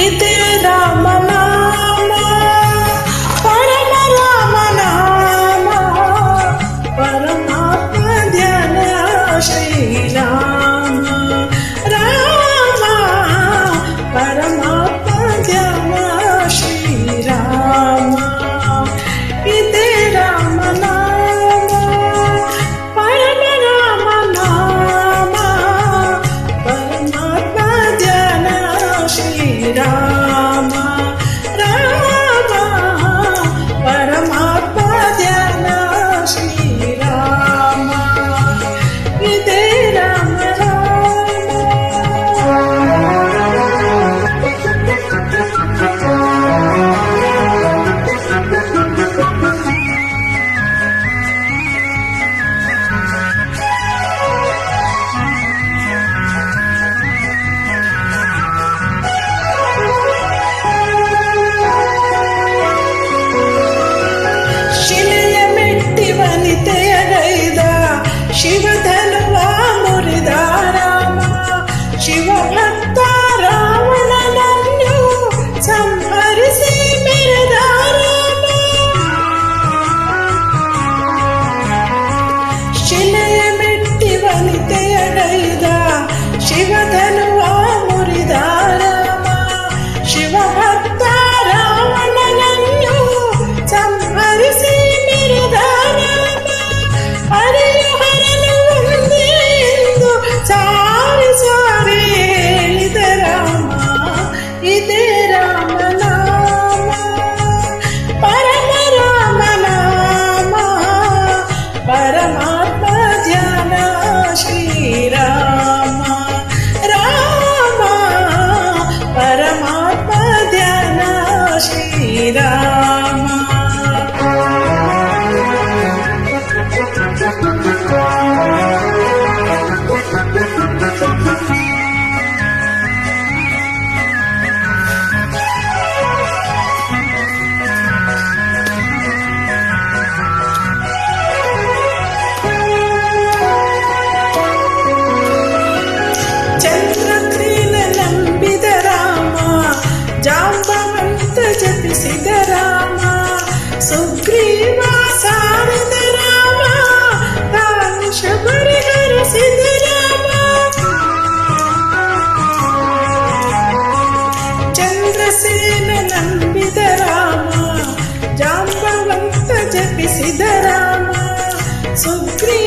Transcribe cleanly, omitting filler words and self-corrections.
ಇದೇ ರಾಮನಾಮ ಪರಮ ರಾಮನಾಮ ಪರಮಾತ್ಮ ಧ್ಯಾನ ಶ್ರೀರಾಮ ರಾಮ ಪರಮಾತ್ಮ ಧ್ಯಾನ ಶ್ರೀರಾಮ ಇದೇ ರಾಮನಾಮ ಪರಮ ರಾಮನಾಮ ಪರಮಾತ್ಮ ಧ್ಯಾನ ಶ್ರೀರಾಮ ರಾಮ ಪರಮಾತ್ಮ ಧ್ಯಾನ ಶ್ರೀರಾಮ ಇದೇ ರಾಮ ಶಿಲೆಯ ಮೆಟ್ಟಿ ವನಿತೆಯಗೈದ ಶಿವಧನುವ ಮುರಿದ ರಾಮ ಶಿವಭಕ್ತ ರಾವಣನನ್ನು ಸಂಹರಿಸಿ ಮೆರೆದ ರಾಮ ಶಿಲೆಯ ಮೆಟ್ಟಿ ವನಿತೆಯಗೈದ ಶಿವಧನುವ ಮುರಿದ ರಾಮ ಶಿವಭಕ್ತ ರಾವಣನನ್ನು ಸಂಹರಿಸಿ ಮೆರೆದ ರಾಮ ಹರಿಹರನು ಒಂದೇ ಎಂದು ಸಾರಿ ಸಾರಿ ಹೇಳಿದ ರಾಮ ಇದೇ ರಾಮನಾಮ ಪರಮ ರಾಮನಾಮ ಪರಮಾತ್ಮ ಧ್ಯಾನ ಶ್ರೀರಾಮ ರಾಮ ಪರಮಾತ್ಮ ಧ್ಯಾನ ಶ್ರೀರಾಮ ಚಂದ್ರಕ್ರೀನ ನಂಬಿದ ರಾಮ ಜಾಂಬವಂತ ಜಪಿಸಿದ ರಾಮ ಸುಗ್ರೀವ ಸಾರಿದ ರಾಮ ತಾನು ಶಬರಿ ಹರಿಸಿದ ರಾಮ ಚಂದ್ರಸೇನ ನಂಬಿದ ರಾಮ ಜಾಂಬವಂತ ಜಪಿಸಿದ ರಾಮ ಸುಗ್ರೀವ